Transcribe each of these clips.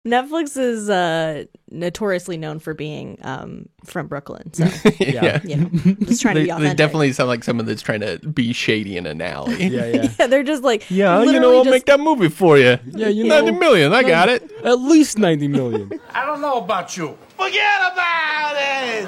Netflix is notoriously known for being from Brooklyn. So, Yeah. just trying to be They authentic. definitely sound like someone that's trying to be shady in an alley. Yeah, they're just like, Yeah, literally I'll just, make that movie for you. Yeah, 90 million, I got it. At least 90 million. I don't know about you. Forget about it!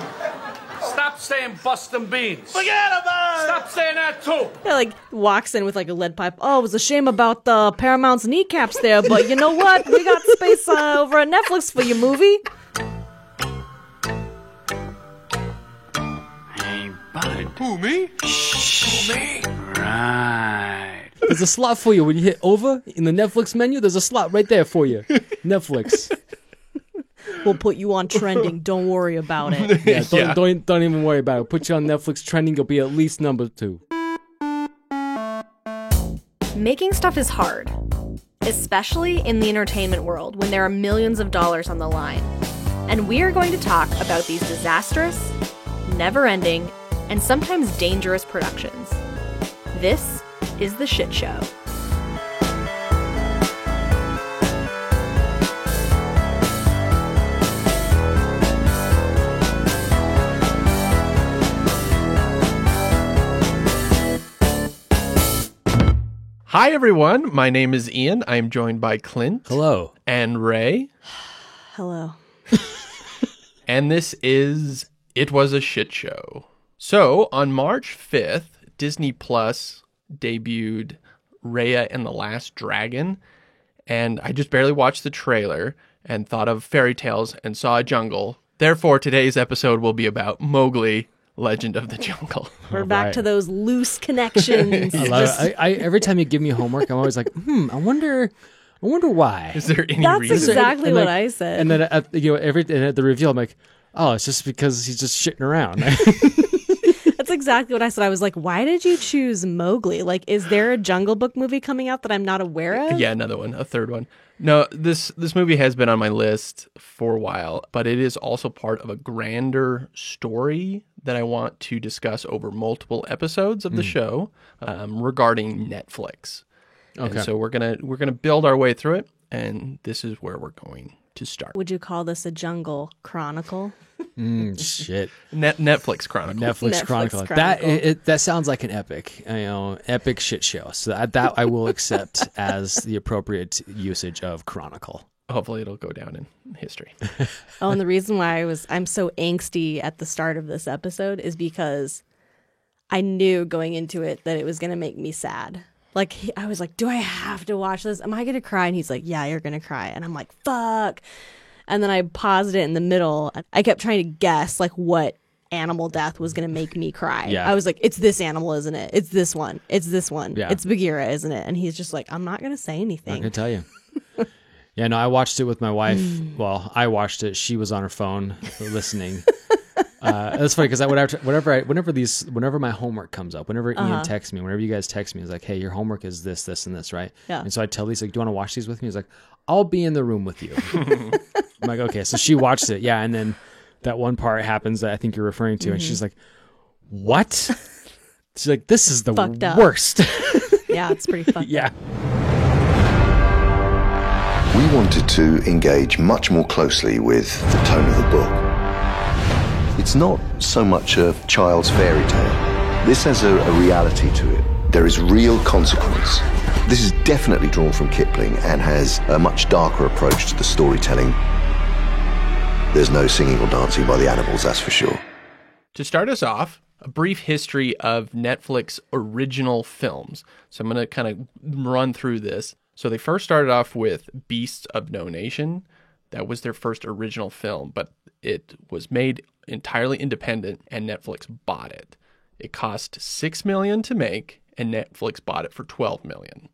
Stop saying bustin' beans. Forget about it! Stop saying that too. yeah, like walks in with like a lead pipe. Oh, it was a shame about the Paramount's kneecaps there, but you know what? We got space over at Netflix for your movie. Hey, bud. Who, me? Who, me? Right. There's a slot for you when you hit over in the Netflix menu. There's a slot right there for you. Netflix. We'll put you on trending. Don't worry about it. Yeah, don't even worry about it. Put you on Netflix trending. You'll be at least number 2. Making stuff is hard, especially in the entertainment world when there are millions of dollars on the line. And we are going to talk about these disastrous, never-ending, and sometimes dangerous productions. This is The Shit Show. Hi, everyone. My name is Ian. I am joined by Clint. Hello. And Ray. Hello. And this is It Was a Shit Show. So, on March 5th, Disney Plus debuted Raya and the Last Dragon. And I just barely watched the trailer and thought of fairy tales and saw a jungle. Therefore, today's episode will be about Mowgli, Legend of the Jungle. We're back to those loose connections. I love it. Every time you give me homework, I'm always like, I wonder why. Is there any That's reason? exactly And what like- I said. And then at the reveal, I'm like, oh, it's just because he's just shitting around. That's exactly what I said. I was like, why did you choose Mowgli? Like, is there a Jungle Book movie coming out that I'm not aware of? Yeah, another one, a third one. No, this movie has been on my list for a while, but it is also part of a grander story that I want to discuss over multiple episodes of the show regarding Netflix. Okay. And so we're gonna build our way through it, and this is where we're going to start. Would you call this a Jungle Chronicle? Shit. Netflix Chronicle. Netflix Chronicle. Chronicle. That sounds like an epic, epic shit show. So that I will accept as the appropriate usage of Chronicle. Hopefully, it'll go down in history. Oh, and the reason why I'm so angsty at the start of this episode is because I knew going into it that it was going to make me sad. Like, I was like, do I have to watch this? Am I going to cry? And he's like, yeah, you're going to cry. And I'm like, fuck. And then I paused it in the middle. I kept trying to guess, like, what animal death was going to make me cry. Yeah. I was like, it's this animal, isn't it? It's this one. It's this one. Yeah. It's Bagheera, isn't it? And he's just like, I'm not going to say I'm anything. gonna tell you. Yeah, no, I watched it with my wife. Well, I watched it. She was on her phone listening. That's funny because whenever my homework comes up, whenever Ian texts me, whenever you guys text me, it's like, hey, your homework is this, this, and this, right? Yeah. And so I tell Lisa, like, do you want to watch these with me? He's like, I'll be in the room with you. I'm like, okay. So she watched it, yeah, and then that one part happens that I think you're referring to, and she's like, what? She's like, this is the Fucked up. worst. Yeah, it's pretty fucked Yeah. We wanted to engage much more closely with the tone of the book. It's not so much a child's fairy tale. This has a reality to it. There is real consequence. This is definitely drawn from Kipling and has a much darker approach to the storytelling. There's no singing or dancing by the animals, that's for sure. To start us off, a brief history of Netflix original films. So I'm going to kind of run through this. So they first started off with Beasts of No Nation. That was their first original film, but it was made entirely independent and Netflix bought it. It cost $6 million to make and Netflix bought it for $12 million.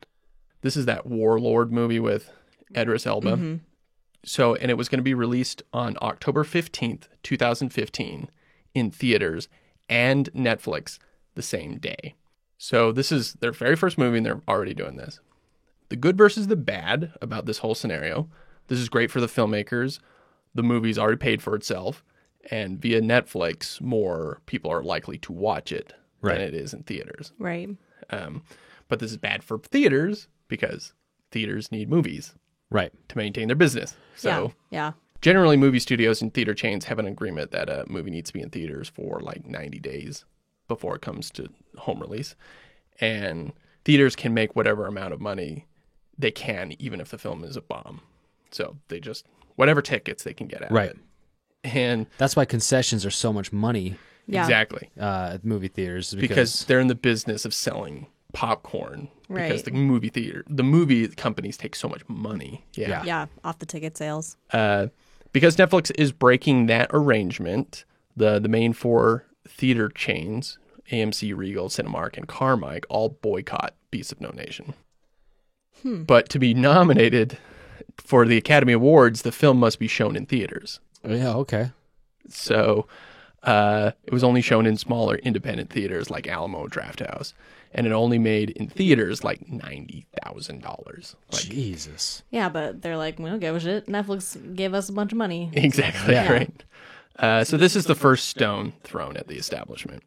This is that Warlord movie with Idris Elba. Mm-hmm. So, and it was going to be released on October 15th, 2015 in theaters and Netflix the same day. So this is their very first movie and they're already doing this. The good versus the bad about this whole scenario. This is great for the filmmakers. The movie's already paid for itself. And via Netflix, more people are likely to watch it than it is in theaters. Right. But this is bad for theaters because theaters need movies. Right. to maintain their business. So yeah. generally, movie studios and theater chains have an agreement that a movie needs to be in theaters for like 90 days before it comes to home release. And theaters can make whatever amount of money they can, even if the film is a bomb. So they just, whatever tickets they can get out Right. of it. And That's why concessions are so much money Yeah. exactly. at movie theaters. Because they're in the business of selling popcorn. Because Right. the movie companies take so much money. Yeah. Yeah, off the ticket sales. Because Netflix is breaking that arrangement, the main four theater chains, AMC, Regal, Cinemark, and Carmike, all boycott Beasts of No Nation. But to be nominated for the Academy Awards, the film must be shown in theaters. Yeah, okay. So it was only shown in smaller independent theaters like Alamo Drafthouse. And it only made in theaters like $90,000. Like, Jesus. Yeah, but they're like, we don't give a shit. Netflix gave us a bunch of money. exactly, Yeah. right. So this is the first stone thrown at the establishment.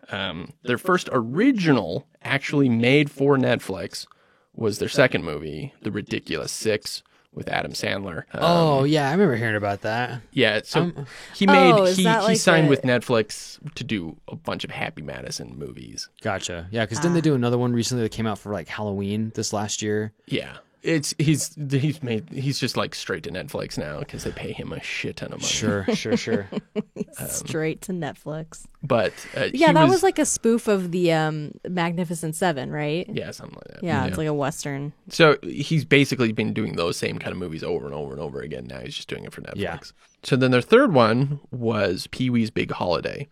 Their first original actually made for Netflix was their second movie, The Ridiculous Six, with Adam Sandler. Oh, yeah, I remember hearing about that. Yeah, so he is he that like signed the- with Netflix to do a bunch of Happy Madison movies. Gotcha. Yeah, because didn't they do another one recently that came out for like Halloween this last year? Yeah. He's just like straight to Netflix now because they pay him a shit ton of money. Sure. Straight to Netflix. But Yeah, that was like a spoof of the Magnificent Seven, right? yeah, something like that. Yeah, it's like a Western. So he's basically been doing those same kind of movies over and over and over again. Now he's just doing it for Netflix. Yeah. So then their third one was Pee-wee's Big Holiday.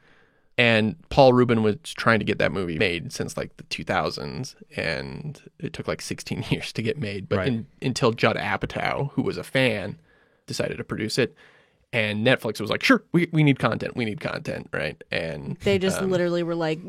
And Paul Rubin was trying to get that movie made since like the 2000s. And it took like 16 years to get made. But Right. until Judd Apatow, who was a fan, decided to produce it. And Netflix was like, sure, we need content. We need content, right? And They just literally were like,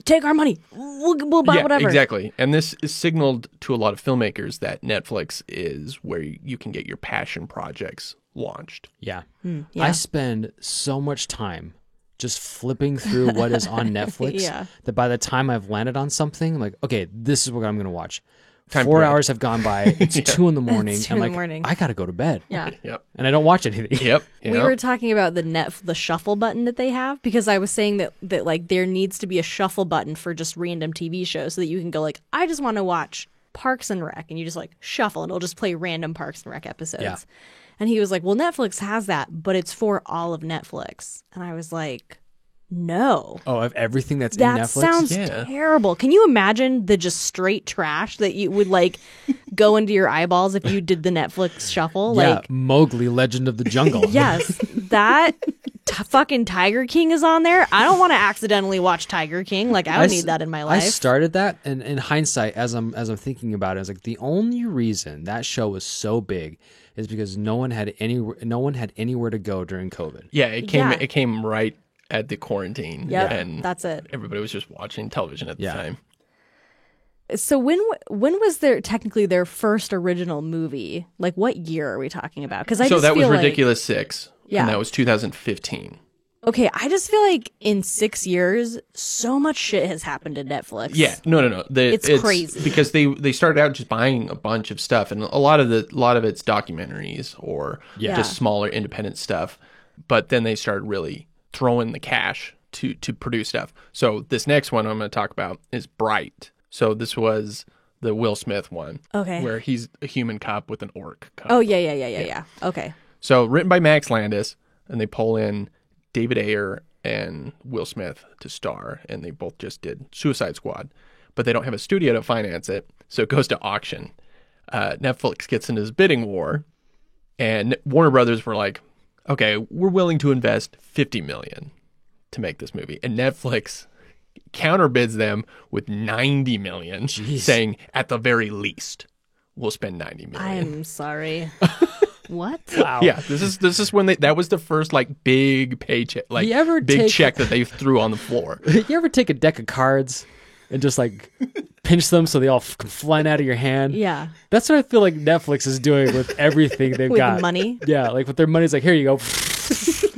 take our money. We'll buy whatever. Exactly. And this is signaled to a lot of filmmakers that Netflix is where you can get your passion projects launched. Yeah. yeah. I spend so much time just flipping through what is on Netflix Yeah. that by the time I've landed on something, like, okay, this is what I'm going to watch. Time 4 to- hours have gone by. It's 2 in the morning. It's 2 I'm in the like, morning. I got to go to bed. Yeah. Yep. And I don't watch anything. Yep. We were talking about the shuffle button that they have because I was saying that like there needs to be a shuffle button for just random TV shows so that you can go like, I just want to watch Parks and Rec, and you just like shuffle and it'll just play random Parks and Rec episodes. Yeah. And he was like, well, Netflix has that, but it's for all of Netflix. And I was like, no. Oh, of everything that's in That Netflix? sounds Yeah. terrible. Can you imagine the just straight trash that you would like go into your eyeballs if you did the Netflix shuffle? Yeah, Like, Mowgli, Legend of the Jungle. yes, that fucking Tiger King is on there. I don't want to accidentally watch Tiger King. Like, I don't need that in my I life. started that, and in hindsight, as I'm thinking about it, I was like, the only reason that show was so big is because no one had anywhere to go during COVID. Yeah, it came right at the quarantine. Yep, and that's it. Everybody was just watching television at the Yeah. time. So when was technically their first original movie? Like, what year are we talking about? Because I So just that was feel like, Ridiculous Six. Yeah. And that was 2015. okay, I just feel like in 6 years, so much shit has happened to Netflix. Yeah, no. It's crazy. Because they started out just buying a bunch of stuff, and a lot of it's documentaries or Yeah. just smaller independent stuff. But then they started really throwing the cash to produce stuff. So this next one I'm going to talk about is Bright. So this was the Will Smith one, Okay. where he's a human cop with an orc cop. Oh yeah. Okay. So written by Max Landis, and they pull in David Ayer and Will Smith to star, and they both just did Suicide Squad, but they don't have a studio to finance it, so it goes to auction. Netflix gets into this bidding war, and Warner Brothers were like, okay, we're willing to invest $50 million to make this movie, and Netflix counterbids them with $90 million, saying at the very least we'll spend $90 million. I'm sorry. What? Wow. Yeah, this is when that was the first like big paycheck, like You ever big take- check that they threw on the floor. You ever take a deck of cards and just like pinch them so they all come flying out of your hand? Yeah. That's what I feel like Netflix is doing with everything they've With got. money? Yeah, like with their money, it's like, here you go.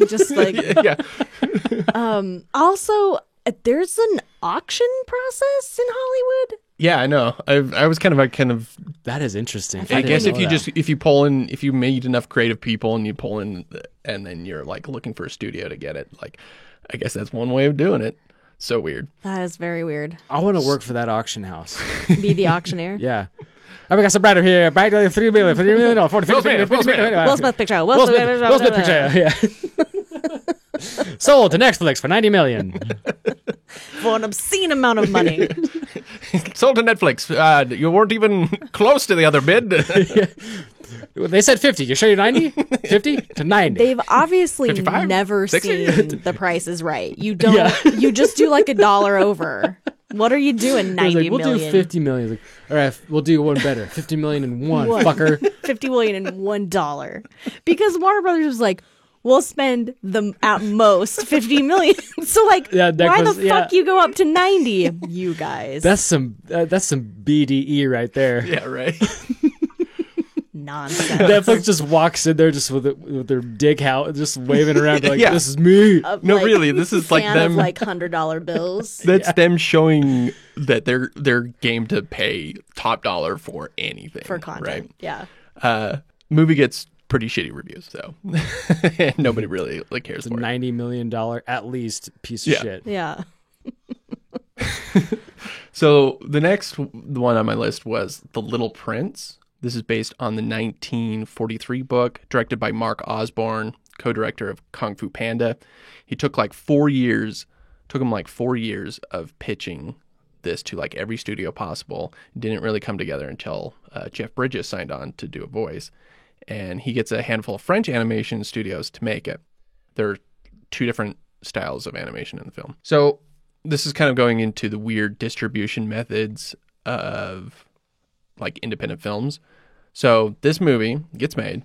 Just like Yeah, also There's an auction process in Hollywood. Yeah, I know. I was kind of. That is interesting. I guess if you pull in, if you made enough creative people and you pull in, and then you're like looking for a studio to get it, like, I guess that's one way of doing it. So weird. That is very weird. I want to work for that auction house. Be the auctioneer. Yeah. I've got some brighter here. Brighter $3 million, $3 million, no, 40, 50 million, 50 million. Will Smith picture. Will Smith picture. Yeah. Sold to Netflix for $90 million. For an obscene amount of money. Sold to Netflix. You weren't even close to the other bid. They said 50. You sure you're 90? 50 to 90. They've obviously 55? never 60? seen The Price is Right. You don't. You just do like $1 over. What are you doing? 90 like, we'll million. do 50 million. Like, all right, we'll do one better. 50 million and one, fucker. 50 million and $1. Because Warner Brothers was like, we'll spend at most 50 million. So like, Yeah, why was- the fuck you go up to 90? You guys. That's some BDE right there. Yeah, right. Nonsense. Netflix just walks in there just with their dick out, just waving around like, Yeah. this is me. No, really, this is like fan them. of like $100 bills. That's them showing that they're game to pay top dollar for anything For content. Yeah. Right? Movie gets pretty shitty reviews, so and nobody really like cares for it. $90 million at least piece of Yeah. shit. Yeah. So the next one on my list was The Little Prince. This is based on the 1943 book, directed by Mark Osborne, co-director of Kung Fu Panda. He took like 4 years. Took him like 4 years of pitching this to like every studio possible. It didn't really come together until Jeff Bridges signed on to do a voice, and he gets a handful of French animation studios to make it. There are two different styles of animation in the film. So this is kind of going into the weird distribution methods of like independent films. So this movie gets made.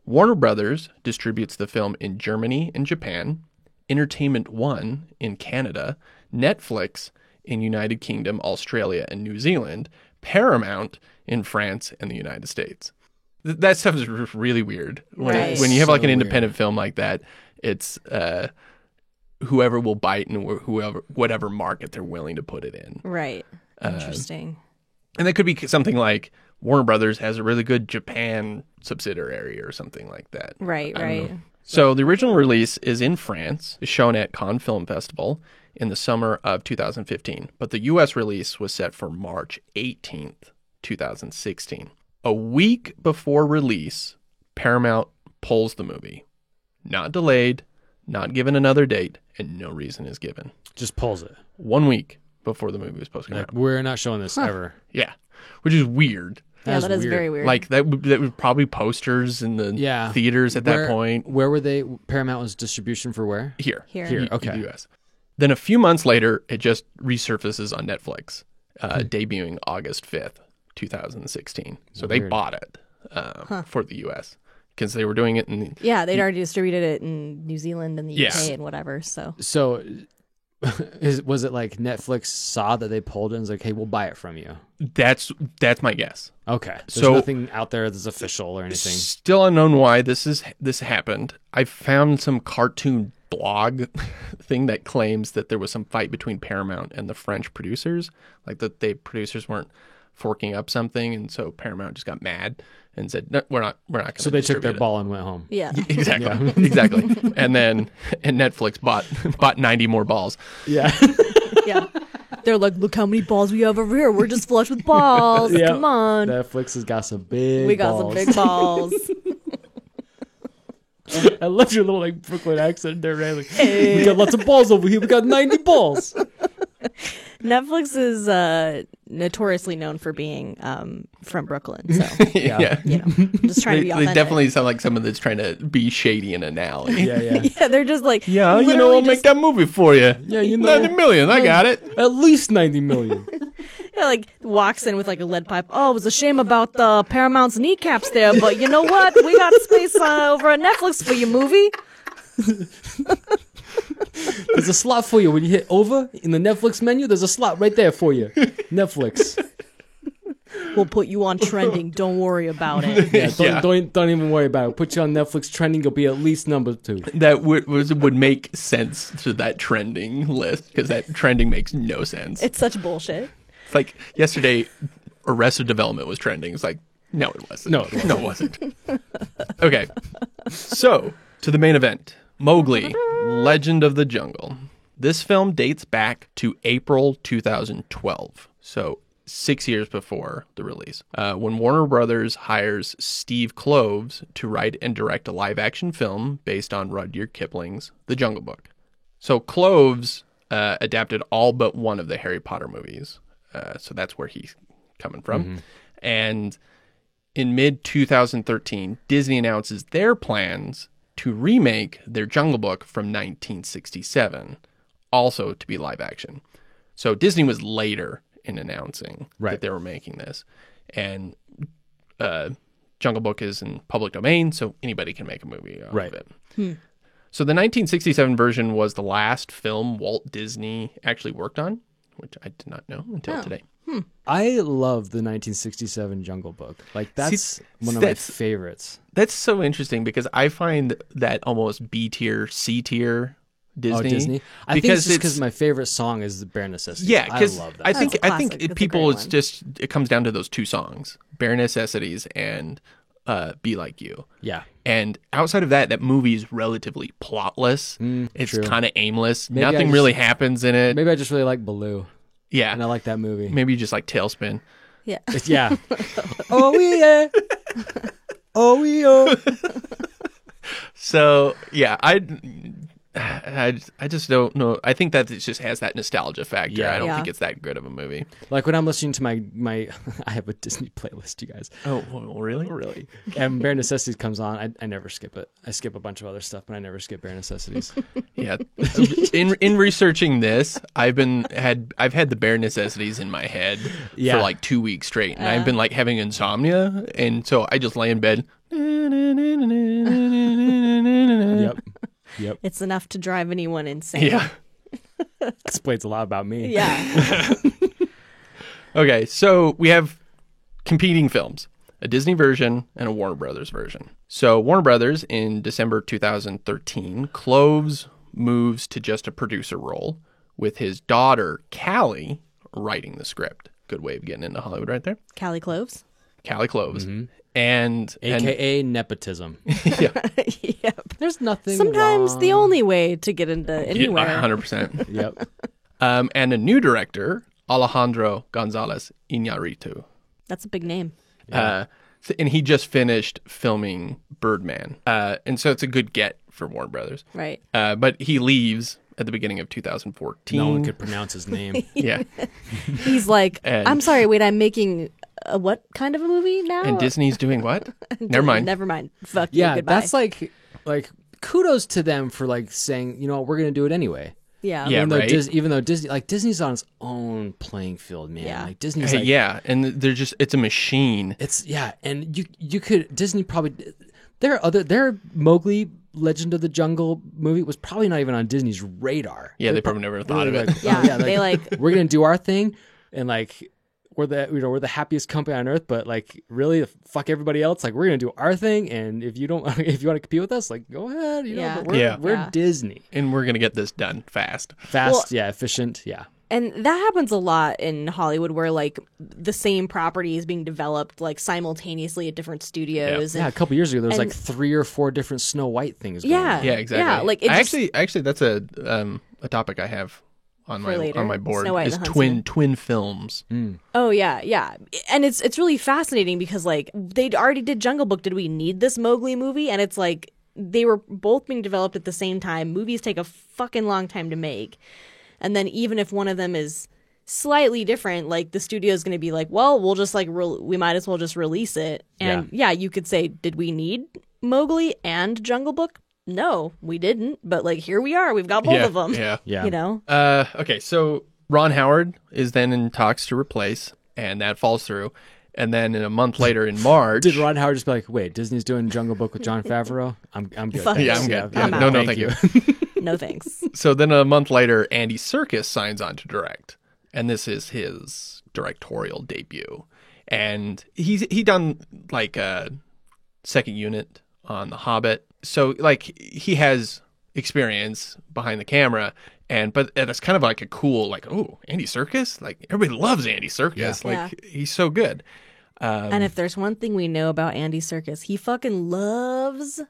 Warner Brothers distributes the film in Germany and Japan, Entertainment One in Canada, Netflix in United Kingdom, Australia, and New Zealand, Paramount in France and the United States. That stuff is really weird. Right. When you have like an So independent film like that, it's whoever will bite and whatever market they're willing to put it in. Right. Interesting. And that could be something like Warner Brothers has a really good Japan subsidiary or something like that. Right. I don't Right. know. So the original release is in France, is shown at Cannes Film Festival in the summer of 2015. But the U.S. release was set for March 18th, 2016. A week before release, Paramount pulls the movie. Not delayed, not given another date, and no reason is given. Just pulls it. 1 week before the movie was supposed to come Like, out. we're not showing this ever. Yeah, which is weird. Yeah, that is very weird. Like that would probably posters in the Yeah. theaters at that point. Where were they? Paramount was distribution for where? Here. Here. Okay. In the US. Then a few months later, it just resurfaces on Netflix, debuting August 5th, 2016. So they Weird. bought it for the US because they were doing it in Yeah, they'd already distributed it in New Zealand and the Yeah. UK and whatever. So So, was it like Netflix saw that they pulled it and was like, "Hey, we'll buy it from you"? that's my guess. Okay. There's So- nothing out there that's official or anything. Still unknown why this happened. I found some cartoon blog thing that claims that there was some fight between Paramount and the French producers, like that the producers weren't forking up something, and so Paramount just got mad and said, "No, we're not going to." So they took their ball and went home. yeah. Exactly, exactly. And Netflix bought 90 more balls. Yeah. Yeah. They're like, look how many balls we have over here. We're just flush with balls. Yeah. Come on. Netflix has got some big. We got some big balls. I love your little like Brooklyn accent there, Ray. Like, we got lots of balls over here. We got 90 balls. Netflix is notoriously known for being from Brooklyn. So, Yeah. you know, I'm just trying to be They authentic. definitely sound like someone that's trying to be shady in an alley. Yeah, yeah. Yeah, they're just like, Yeah, you know, literally I'll make that movie for you. Yeah, you know. 90 million, I got it. At least 90 million. Yeah, like walks in with like a lead pipe. Oh, it was a shame about the Paramount's kneecaps there, but you know what? We got space over at Netflix for your movie. There's a slot for you when you hit over in the Netflix menu. There's a slot right there for you. Netflix. We'll put you on trending. Don't worry about it. Yeah, don't even worry about it. Put you on Netflix trending. You'll be at least number 2. That would make sense to that trending list because that trending makes no sense. It's such bullshit. It's like yesterday, Arrested Development was trending. It's like, no, it wasn't. No, it wasn't. Okay, so to the main event, Mowgli, Legend of the Jungle. This film dates back to April 2012, so 6 years before the release, when Warner Brothers hires Steve Kloves to write and direct a live-action film based on Rudyard Kipling's The Jungle Book. So Kloves adapted all but one of the Harry Potter movies, so that's where he's coming from. Mm-hmm. And in mid-2013, Disney announces their plans to remake their Jungle Book from 1967, also to be live action. So Disney was later in announcing that they were making this. And Jungle Book is in public domain, so anybody can make a movie out of it. So the 1967 version was the last film Walt Disney actually worked on, which I did not know until today. I love the 1967 Jungle Book. Like, that's one of my favorites. That's so interesting because I find that almost B tier, C tier Disney. Oh, Disney. I think it's just because my favorite song is The Bare Necessities. Yeah, because I love that. I think It's people, it's just, it comes down to those two songs, Bare Necessities and Be Like You. Yeah. And outside of that, that movie is relatively plotless. It's kind of aimless. Maybe Nothing really happens in it. Maybe I just really like Baloo. Yeah. And I like that movie. Maybe you just like Tailspin. Yeah. Yeah. Oh, yeah. Oh, yeah. So, yeah, I just don't know. I think that it just has that nostalgia factor. Yeah. I don't think it's that good of a movie. Like when I'm listening to my I have a Disney playlist, you guys. Oh, well, really? Really? And Bare Necessities comes on. I never skip it. I skip a bunch of other stuff, but I never skip Bare Necessities. Yeah. In researching this, I've had the Bare Necessities in my head for like 2 weeks straight, and I've been like having insomnia, and so I just lay in bed. Yep. It's enough to drive anyone insane. Yeah. Explains a lot about me. Yeah. Okay, so we have competing films, a Disney version and a Warner Brothers version. So Warner Brothers, in December 2013, Kloves moves to just a producer role with his daughter, Callie, writing the script. Good way of getting into Hollywood right there. Callie Kloves. Callie Kloves. Mm-hmm. And AKA nepotism. Yep. There's nothing Sometimes wrong. the only way to get into anywhere. 100%. Yep. And a new director, Alejandro González Iñárritu. That's a big name. And he just finished filming Birdman. And so it's a good get for Warner Brothers. Right. But he leaves at the beginning of 2014. No one could pronounce his name. Yeah. He's like, And- I'm sorry, wait, I'm making a what kind of a movie now? And Disney's doing what? Never mind. Never mind. Fuck you, Yeah, goodbye. that's like kudos to them for like saying, you know what, we're gonna do it anyway. Yeah. Yeah. Right. Even though Disney's on its own playing field, man. Yeah. Like Disney's like, Yeah, and it's a machine. and you could Disney probably their Mowgli Legend of the Jungle movie was probably not even on Disney's radar. Yeah, they probably never thought of it. Like, Yeah, they like we're gonna do our thing, and like we're the happiest company on earth, but like really fuck everybody else. Like we're gonna do our thing, and if you want to compete with us, like go ahead. You know, Yeah. but we're Disney. And we're going to get this done fast. Fast, efficient, and that happens a lot in Hollywood where like the same property is being developed like simultaneously at different studios. Yeah, a couple years ago there was and- like 3 or 4 different Snow White things going Yeah. on. Yeah, exactly. Yeah, like it actually that's a topic I have on For later. my board Snow White is and the Huntsman. twin films. Oh yeah, and it's really fascinating because like they already did Jungle Book. Did we need this Mowgli movie? And it's like they were both being developed at the same time. Movies take a fucking long time to make, and then even if one of them is slightly different, like the studio is going to be like, well, we'll just like we might as well just release it. And yeah, you could say, did we need Mowgli and Jungle Book? No, we didn't. But like here we are. We've got both of them. Yeah. You know. Okay, so Ron Howard is then in talks to replace, and that falls through. And then a month later in March, Did Ron Howard just be like, wait, Disney's doing Jungle Book with Jon Favreau? I'm good. Fuck thanks. Yeah, I'm good. Yeah, I'm no, out. no, thank you. No thanks. So then a month later, Andy Serkis signs on to direct, and this is his directorial debut. And he done like a second unit on The Hobbit. So like he has experience behind the camera, but it's kind of like a cool, like, oh, Andy Serkis? Like everybody loves Andy Serkis. Yeah. Like he's so good. And if there's one thing we know about Andy Serkis, he fucking loves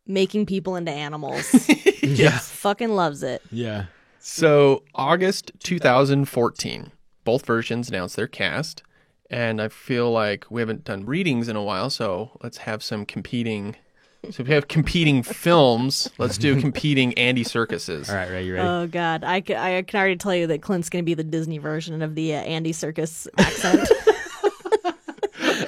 making people into animals. Yeah. Fucking loves it. Yeah. So August 2014, both versions announced their cast. And I feel like we haven't done readings in a while, so let's have some competing. So if we have competing films, let's do competing Andy Serkises. All right, Ray, you ready? Oh, God. I can already tell you that Clint's going to be the Disney version of the Andy Serkis accent.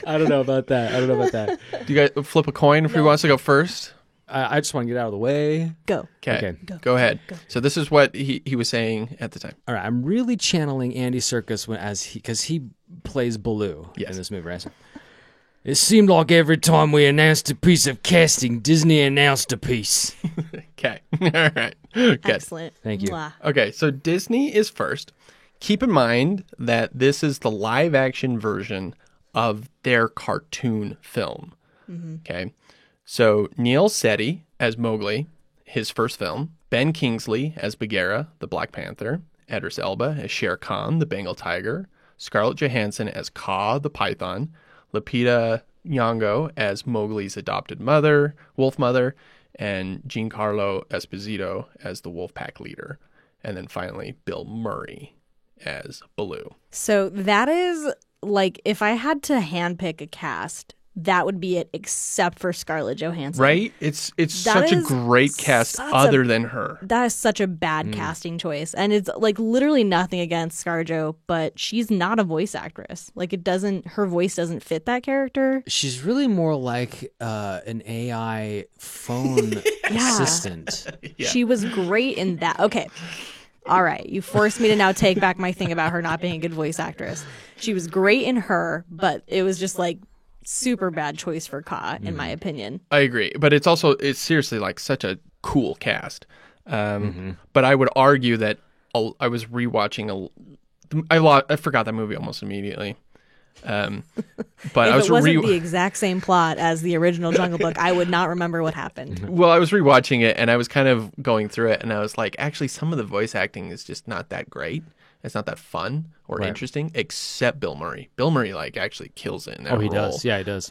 I don't know about that. Do you guys flip a coin if who wants to go first? I just want to get out of the way. Go. Okay, Okay. go ahead. So this is what he was saying at the time. All right, I'm really channeling Andy Serkis because he plays Baloo Yes. in this movie, right? It seemed like every time we announced a piece of casting, Disney announced a piece. Okay, all right, good. Excellent. Thank you. Mwah. Okay, so Disney is first. Keep in mind that this is the live action version of their cartoon film. Okay, so Neil Setti as Mowgli, his first film. Ben Kingsley as Bagheera, the Black Panther. Idris Elba as Shere Khan, the Bengal Tiger. Scarlett Johansson as Kaa, the Python. Lupita Nyong'o as Mowgli's adopted mother, wolf mother, and Giancarlo Esposito as the wolf pack leader. And then finally, Bill Murray as Baloo. So that is like, if I had to handpick a cast, that would be it, except for Scarlett Johansson. Right? It's That such a is great cast such other a- than her. That is such a bad casting choice. And it's like literally nothing against ScarJo, but she's not a voice actress. Like her voice doesn't fit that character. She's really more like an AI phone assistant. She was great in that. Okay. All right. You forced me to now take back my thing about her not being a good voice actress. She was great in her, but it was just like super bad choice for Kaa, in my opinion. I agree, but it's seriously like such a cool cast. But I would argue that I was rewatching I forgot that movie almost immediately. But If I was it wasn't the exact same plot as the original Jungle Book, I would not remember what happened. well, I was rewatching it and I was kind of going through it and I was like, actually, some of the voice acting is just not that great. It's not that fun or interesting, except Bill Murray. Bill Murray like actually kills it in that role. He does. Yeah, he does.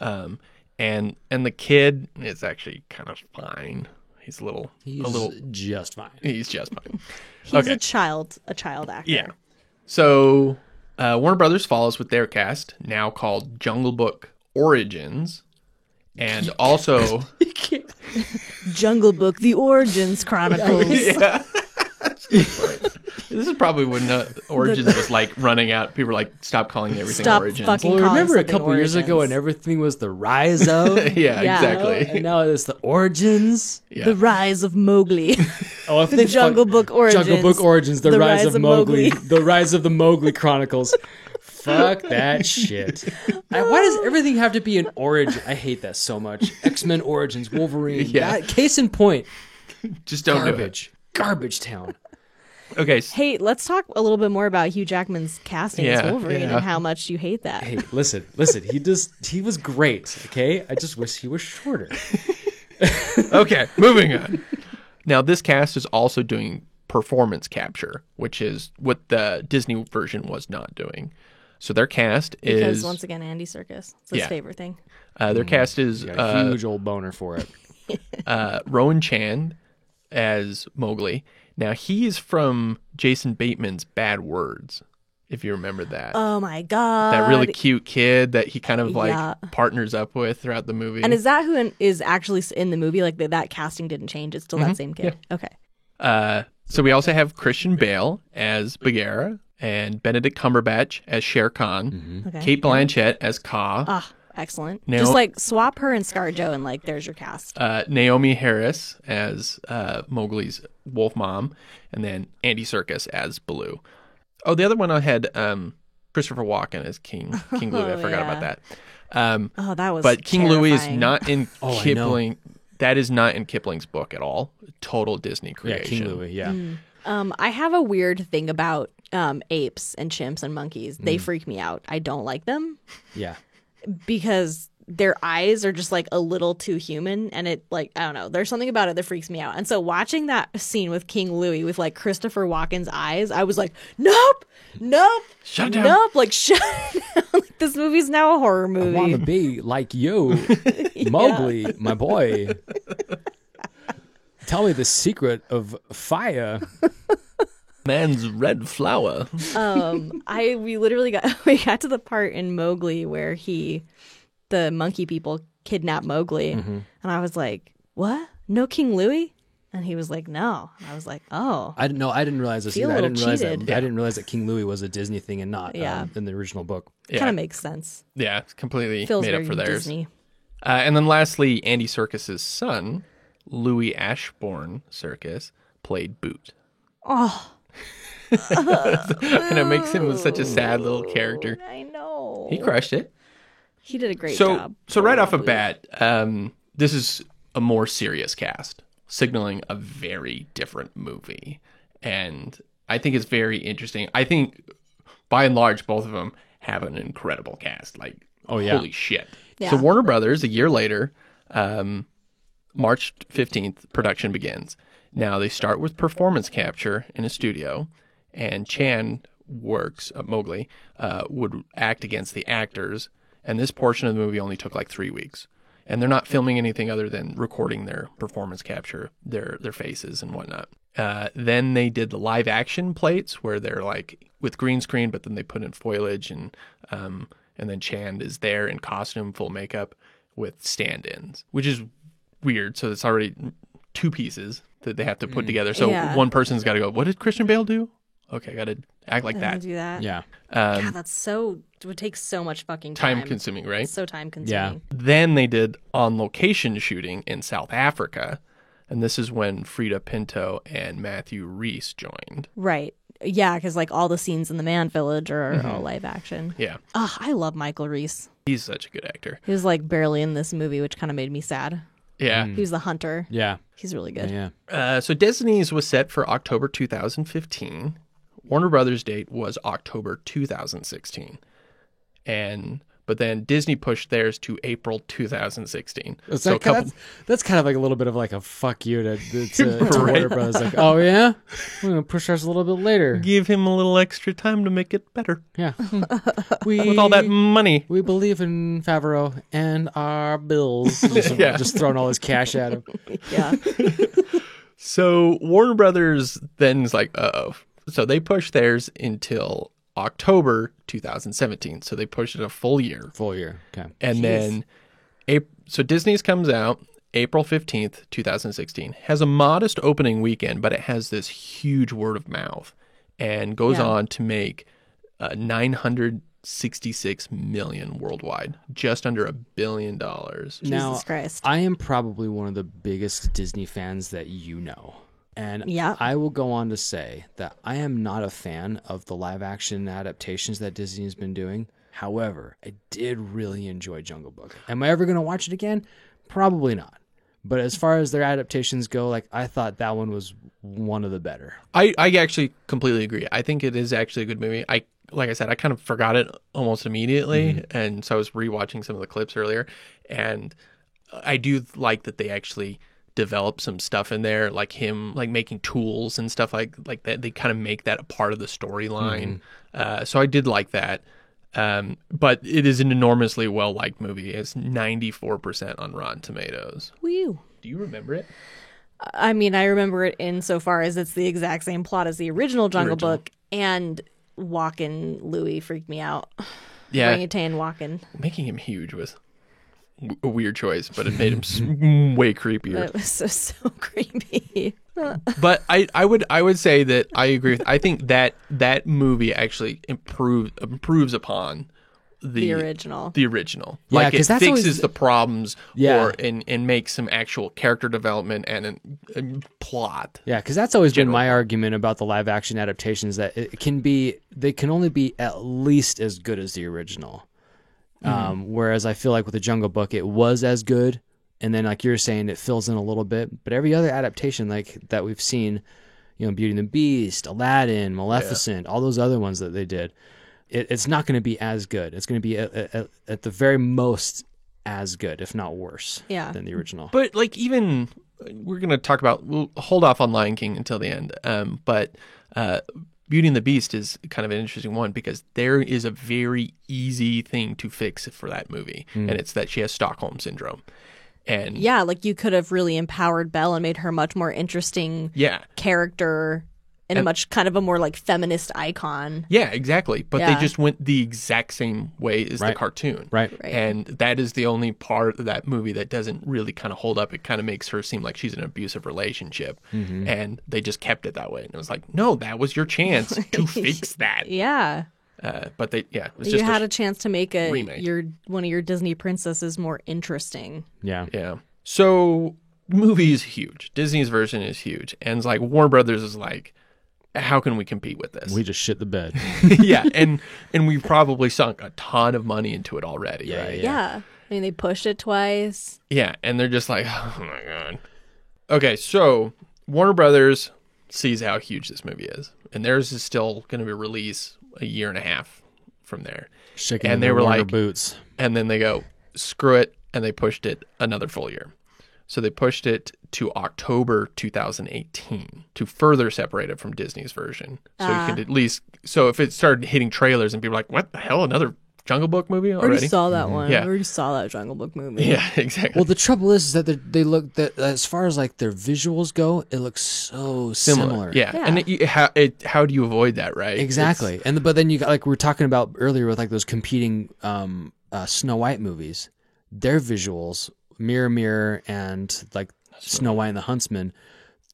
And the kid is actually kind of fine. He's just fine. He's just fine. He's a child actor. Yeah. So Warner Brothers follows with their cast, now called Jungle Book Origins, and also Jungle Book: The Origins Chronicles. this is probably when Origins was like running out. People were like, "Stop calling everything Stop Origins." fucking Well, calling remember a something couple years ago when Origins. everything was the rise of? yeah, Yeah. exactly. And now it's the origins. Yeah. The Rise of Mowgli. Oh, if The Jungle Book Origins. Jungle Book Origins, the rise of Mowgli, the rise of the Mowgli Chronicles. Fuck that shit. Why does everything have to be an origin? I hate that so much. X-Men Origins, Wolverine. Yeah. Case in point, Just don't do it. Garbage town. Okay. Hey, let's talk a little bit more about Hugh Jackman's casting as Yeah, Wolverine yeah. and how much you hate that. Hey, listen. He was great. Okay, I just wish he was shorter. Okay, moving on. Now, this cast is also doing performance capture, which is what the Disney version was not doing. So their cast Because is once again, Andy Serkis. It's his Yeah. favorite thing. their cast is Got a huge old boner for it. Rowan Chan as Mowgli. Now, he is from Jason Bateman's Bad Words, if you remember that. Oh my god. That really cute kid that he kind of like Yeah. partners up with throughout the movie. And is that who is actually in the movie? Like that casting didn't change. It's still that same kid. Okay. So we also have Christian Bale as Bagheera and Benedict Cumberbatch as Shere Khan, Okay. Kate Blanchett as Kaa, Ah, excellent. Now- Just like swap her and ScarJo and like there's your cast. Naomi Harris as Mowgli's wolf mom, and then Andy Serkis as Baloo. Oh, the other one I had Christopher Walken as King Louis. I forgot about that. Oh, that was But King Louis is terrifying. not in Oh, I know. Kipling. That is not in Kipling's book at all. Total Disney Yeah, creation. King Louis. Yeah. I have a weird thing about apes and chimps and monkeys. They freak me out. I don't like them. Yeah. because their eyes are just like a little too human, and it like I don't know, there's something about it that freaks me out. And so watching that scene with King Louis with like Christopher Walken's eyes, I was like, nope, Shut it down. nope, like shut it down. Like, this movie's now a horror I movie. want to be like you, Mowgli, my boy. Tell me the secret of fire. Man's red flower. We literally got to the part in Mowgli where the monkey people kidnap Mowgli, and I was like, "What? No King Louis?" And he was like, "No." And I was like, "Oh, I didn't realize this Feel either. a I little didn't realize that. cheated. I didn't realize that King Louis was a Disney thing and not in the original book. Yeah. kind of makes sense." Yeah, it's completely Feels made up very for theirs. Disney. And then lastly, Andy Serkis's son, Louis Ashbourne Serkis, played Boot. Oh, And it makes him such a sad little character. I know. He crushed it. He did a great So, job. so right off the bat, this is a more serious cast, signaling a very different movie. And I think it's very interesting. I think, by and large, both of them have an incredible cast. Like, holy shit. Yeah. So Warner Brothers, a year later, March 15th, production begins. Now, they start with performance capture in a studio, and Chan works, Mowgli, would act against the actors, and this portion of the movie only took like 3 weeks. And they're not filming anything other than recording their performance capture, their faces and whatnot. Then they did the live action plates where they're like with green screen, but then they put in foliage, and then Chan is there in costume, full makeup with stand-ins, which is weird. So it's already two pieces that they have to put together. So Yeah. one person's got to go, what did Christian Bale do? Okay, got to act like that. Do that. Yeah. God, it would take so much fucking time. Time consuming, right? It's so time consuming. Then they did on location shooting in South Africa. And this is when Frida Pinto and Matthew Rhys joined. Right. Yeah, because like all the scenes in the Man Village are all live action. Yeah. Oh, I love Michael Reese. He's such a good actor. He was like barely in this movie, which kind of made me sad. Yeah. He was the hunter. Yeah. He's really good. Yeah. So Disney's was set for October 2015. Warner Brothers' date was October 2016. But then Disney pushed theirs to April 2016. It's So like, that's kind of like a little bit of like a fuck you to Warner Brothers. Like, oh yeah, we're gonna push ours a little bit later. give him a little extra time to make it better. Yeah, With all that money. we believe in Favreau and our bills. Just throwing all his cash at him. Yeah. So Warner Brothers then is like, uh-oh. So they pushed theirs until October 2017. So they pushed it a full year. Full year. Okay. And then, so Disney's comes out April 15th, 2016. Has a modest opening weekend, but it has this huge word of mouth and goes on to make 966 million worldwide, just under $1 billion. Now, Jesus Christ. I am probably one of the biggest Disney fans that you know. And Yeah. I will go on to say that I am not a fan of the live action adaptations that Disney has been doing. However, I did really enjoy Jungle Book. Am I ever going to watch it again? Probably not. But as far as their adaptations go, like I thought that one was one of the better. I actually completely agree. I think it is actually a good movie. Like I said, I kind of forgot it almost immediately, and so I was rewatching some of the clips earlier, and I do like that they actually develop some stuff in there, like him like making tools and stuff like that. They kind of make that a part of the storyline. So I did like that. But it is an enormously well-liked movie. It's 94% on Rotten Tomatoes. Woo. Do you remember it? I mean, I remember it insofar as it's the exact same plot as the original Jungle Book, and Walken Louis freaked me out. Yeah. Orangutan Walken. Making him huge was a weird choice, but it made him way creepier. It was so creepy. But I would say that I agree with. I think that movie actually improves upon the original. The original, Yeah, like it 'cause that's fixes always- the problems, Yeah. and makes some actual character development and plot. Yeah, because that's always been General my plot. argument about the live action adaptations, that they can only be at least as good as the original. Whereas I feel like with the Jungle Book, it was as good, and then like you're saying, it fills in a little bit. But every other adaptation like that we've seen, Beauty and the Beast, Aladdin, Maleficent, all those other ones that they did, it's not going to be as good. It's going to be at the very most as good, if not worse, than the original. But like, even we're going to talk about, we'll hold off on Lion King until the end. But Beauty and the Beast is kind of an interesting one because there is a very easy thing to fix for that movie. And it's that she has Stockholm Syndrome. And Yeah, like you could have really empowered Belle and made her a much more interesting character and a much kind of a more like feminist icon. Yeah, exactly. But Yeah. they just went the exact same way as the cartoon. Right. And that is the only part of that movie that doesn't really kind of hold up. It kind of makes her seem like she's in an abusive relationship. And they just kept it that way. And it was like, no, that was your chance to fix that. Yeah. But it was You just had a chance to make remake. one of your Disney princesses more interesting. Yeah. Yeah. So the movie is huge. Disney's version is huge. And it's like Warner Brothers is like, how can we compete with this? We just shit the bed. Yeah, and we've probably sunk a ton of money into it already, right? Yeah. I mean, they pushed it twice. Yeah, and they're just like, oh my God. Okay, so Warner Brothers sees how huge this movie is, and theirs is still going to be released a year and a half from there. Shaking And their they were Warner like- boots. And then they go, screw it, and they pushed it another full year. So they pushed it to October 2018 to further separate it from Disney's version. So you could at least, so if it started hitting trailers and people were like, what the hell, another Jungle Book movie I already? already saw that one. Yeah. I already saw that Jungle Book movie. Yeah, exactly. Well, the trouble is that they look that as far as like their visuals go, it looks so similar. Yeah. Yeah. And how do you avoid that, right? Exactly. But then you got, like we were talking about earlier with like those competing Snow White movies, their visuals, Mirror Mirror and like Snow White and the Huntsman,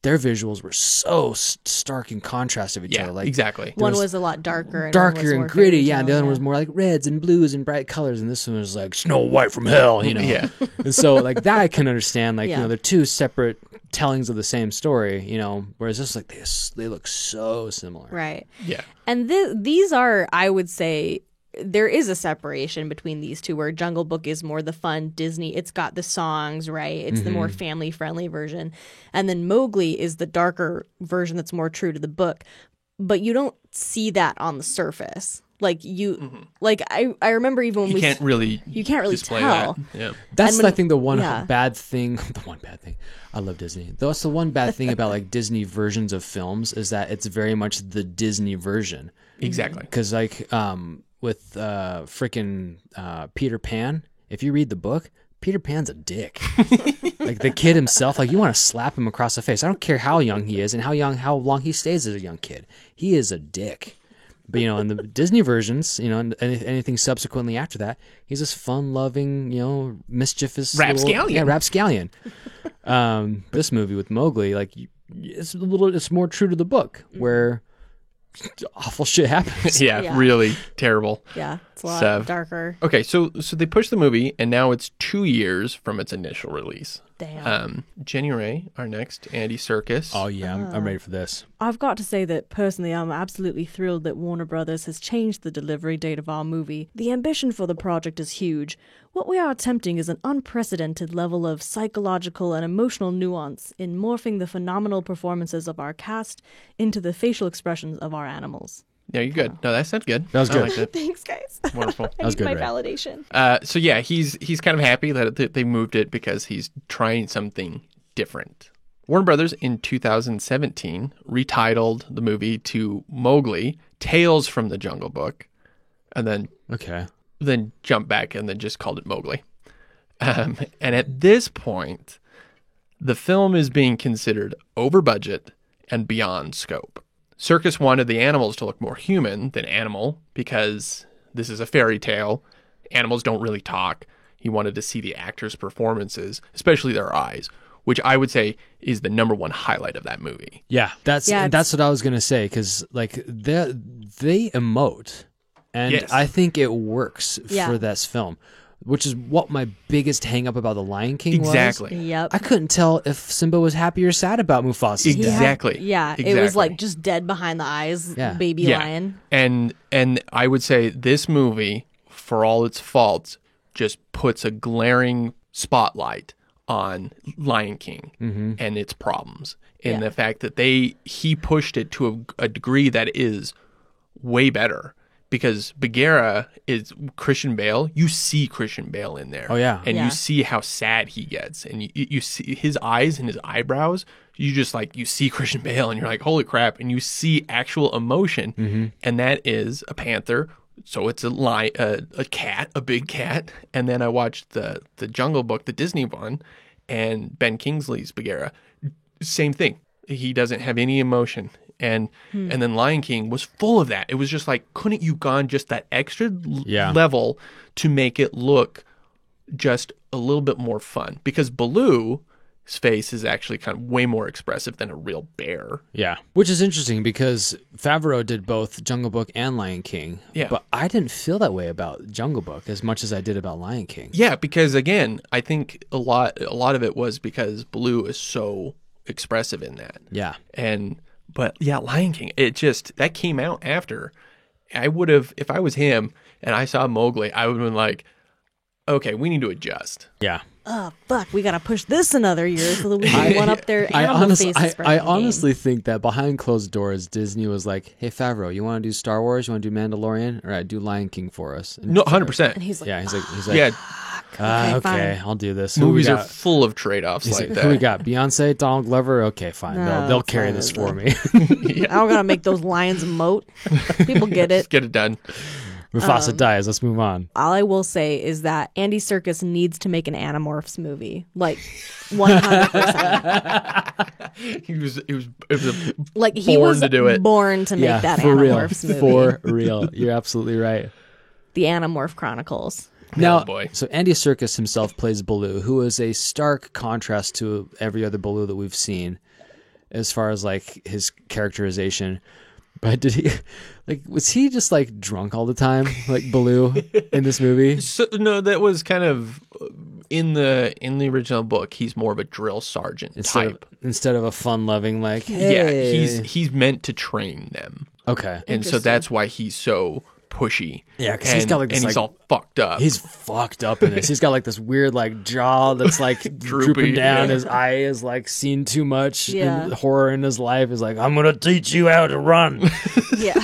their visuals were so stark in contrast of each other. Like exactly. One was a lot darker. And one was darker and more gritty, fairy yeah. And the tale, other one was more like reds and blues and bright colors, and this one was like Snow White from hell, you know. Yeah. And so like that I can understand. Like Yeah. they're two separate tellings of the same story, you know. Whereas this like they look so similar. Right. Yeah. And these are, I would say, there is a separation between these two where Jungle Book is more the fun Disney. It's got the songs, right? It's the more family-friendly version. And then Mowgli is the darker version that's more true to the book. But you don't see that on the surface. Like like I remember even when You can't really display tell. that. Yeah. That's And I think the one yeah. bad thing. The one bad thing. I love Disney. That's the one bad thing about like Disney versions of films is that it's very much the Disney version. Exactly. Because like with freaking Peter Pan, if you read the book, Peter Pan's a dick. Like the kid himself, like you want to slap him across the face. I don't care how young he is and how long he stays as a young kid. He is a dick. But you know, in the Disney versions, you know, and anything subsequently after that, he's this fun-loving, you know, mischievous Rapscallion. Rapscallion. This movie with Mowgli, like it's more true to the book, where awful shit happens. Yeah, Yeah. really terrible. Yeah, it's a lot So- darker. Okay, so they pushed the movie, and now it's 2 years from its initial release. Damn. Jenny Ray, our next Andy Serkis. Oh yeah, I'm ready for this. I've got to say that personally, I'm absolutely thrilled that Warner Brothers has changed the delivery date of our movie. The ambition for the project is huge. What we are attempting is an unprecedented level of psychological and emotional nuance in morphing the phenomenal performances of our cast into the facial expressions of our animals. Yeah, you're good. No, that sounds good. That was I good. liked it. Thanks, guys. Wonderful. I was need good, my Ray. validation. So yeah, he's kind of happy that they moved it because he's trying something different. Warner Brothers in 2017 retitled the movie to Mowgli: Tales from the Jungle Book, and then jumped back and then just called it Mowgli. And at this point, the film is being considered over budget and beyond scope. Circus wanted the animals to look more human than animal because this is a fairy tale. Animals don't really talk. He wanted to see the actors' performances, especially their eyes, which I would say is the number one highlight of that movie. Yeah, that's what I was gonna say because like they emote, and Yes. I think it works Yeah. for this film, which is what my biggest hang up about the Lion King was. Exactly. Yep. I couldn't tell if Simba was happy or sad about Mufasa. Exactly. Yeah, it Exactly. was like just dead behind the eyes, Yeah. baby lion. And I would say this movie, for all its faults, just puts a glaring spotlight on Lion King and its problems. And the fact that he pushed it to a degree that is way better because Bagheera is Christian Bale. You see Christian Bale in there. Oh, yeah. And Yeah. you see how sad he gets. And you see his eyes and his eyebrows. You just like, you see Christian Bale and you're like, holy crap. And you see actual emotion. And that is a panther. So it's a cat, a big cat. And then I watched the Jungle Book, the Disney one, and Ben Kingsley's Bagheera. Same thing. He doesn't have any emotion. And then Lion King was full of that. It was just like, couldn't you gone just that extra level to make it look just a little bit more fun? Because Baloo's face is actually kind of way more expressive than a real bear. Yeah, which is interesting because Favreau did both Jungle Book and Lion King. Yeah. But I didn't feel that way about Jungle Book as much as I did about Lion King. Yeah, because again, I think a lot of it was because Baloo is so expressive in that. Yeah. But yeah, Lion King, that came out after. I would have, if I was him and I saw Mowgli, I would have been like, okay, we need to adjust. Yeah. Oh, fuck, we got to push this another year so that we can one up their animal faces. for I the game. honestly think that behind closed doors, Disney was like, hey, Favreau, you want to do Star Wars? You want to do Mandalorian? All right, do Lion King for us. And No, 100%. And he's like, yeah, he's like, Yeah, okay, fine. I'll do this. Who we movies are got? full of trade-offs like Who we that. got? Beyonce, Donald Glover? Okay, fine. No, They'll it's carry not this that. for me. I don't got to make those lions emote. People get it. Get it done. Mufasa dies. Let's move on. All I will say is that Andy Serkis needs to make an Animorphs movie. Like, 100%. It was Like, he Born was to do it. born to make that for real. Animorphs movie. For real. You're absolutely right. The Animorph Chronicles. Now, boy. so Andy Serkis himself plays Baloo, who is a stark contrast to every other Baloo that we've seen, as far as like his characterization. But was he just like drunk all the time, like Baloo in this movie? So, no, that was kind of in the original book. He's more of a drill sergeant type. Instead of a fun-loving like, Yeah, hey. he's meant to train them, Okay. and so that's why he's so pushy. Yeah, 'cause he's got, like, this, and he's like- all fucked up. He's fucked up in this. He's got like this weird like jaw that's like drooping down. yeah. His eye is like seen too much Yeah. horror in his life. Is like, I'm gonna teach you how to run Yeah.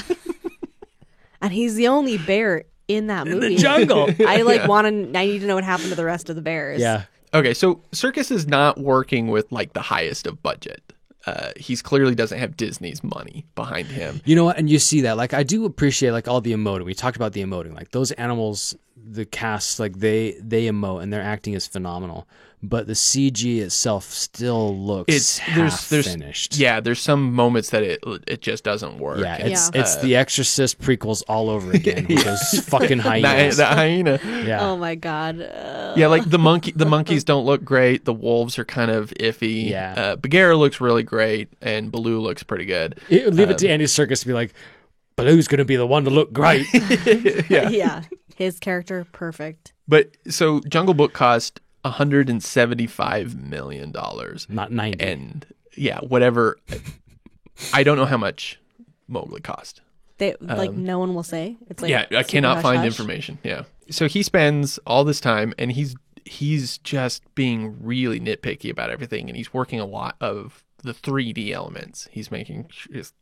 And he's the only bear in that in movie. the jungle. I need to know what happened to the rest of the bears. Yeah. Okay, so Circus is not working with like the highest of budget. He's clearly doesn't have Disney's money behind him. You know what? And you see that. Like, I do appreciate like all the emoting. We talked about the emoting. Like those animals, the cast, like they emote and their acting is phenomenal. But the CG itself still looks half finished. Yeah, there's some moments that it just doesn't work. Yeah, it's Yeah. it's the Exorcist prequels all over again with those fucking hyenas. The hyena. Yeah. Oh my god. Yeah, like the monkeys don't look great. The wolves are kind of iffy. Yeah. Bagheera looks really great, and Baloo looks pretty good. Leave it to Andy Serkis to be like, Baloo's going to be the one to look great. Yeah. His character, perfect. But so Jungle Book cost $175 million. Not 90. And yeah, whatever. I don't know how much Mowgli cost. They no one will say. It's like Yeah, I super cannot hush find hush. information. Yeah. So he spends all this time and he's just being really nitpicky about everything, and he's working a lot of the 3D elements. He's making sure it's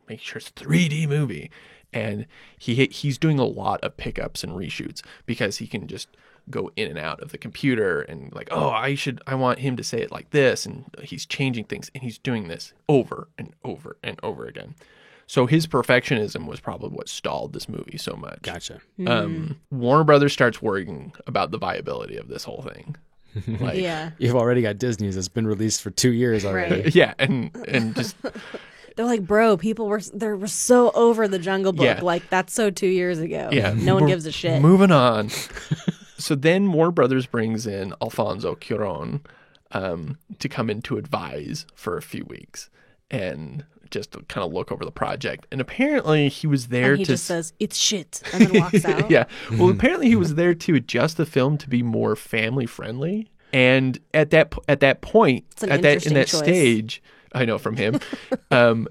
a 3D movie, and he's doing a lot of pickups and reshoots because he can just go in and out of the computer and like, oh, I want him to say it like this, and he's changing things, and he's doing this over and over and over again. So his perfectionism was probably what stalled this movie so much. Gotcha. Warner Brothers starts worrying about the viability of this whole thing. Like, Yeah. You've already got Disney's that's been released for 2 years already. Right. yeah, and just They're like, bro, people were so over the Jungle Book. Yeah. Like that's so 2 years ago. yeah, No one we're gives a shit. Moving on. So then Warner Brothers brings in Alfonso Cuarón to come in to advise for a few weeks and just to kind of look over the project. And apparently he was there And he to just says, it's shit, and then walks out. yeah. Well, apparently he was there to adjust the film to be more family friendly. And at that point, It's an in that interesting choice. stage, I know from him, and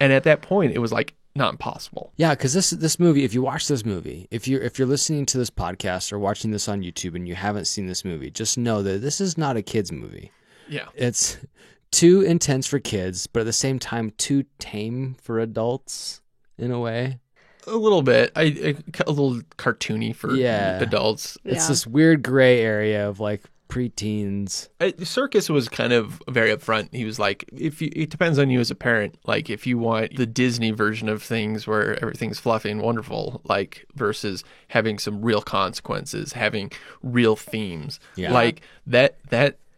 at that point, it was like not impossible. Yeah, because this movie, if you watch this movie, if you're listening to this podcast or watching this on YouTube and you haven't seen this movie, just know that this is not a kids movie. Yeah. It's too intense for kids, but at the same time too tame for adults in a way. A little bit. A little cartoony for adults. It's this weird gray area of like preteens. Circus was kind of very upfront. He was like, it depends on you as a parent. Like, if you want the Disney version of things where everything's fluffy and wonderful, like, versus having some real consequences, having real themes. Yeah. Like that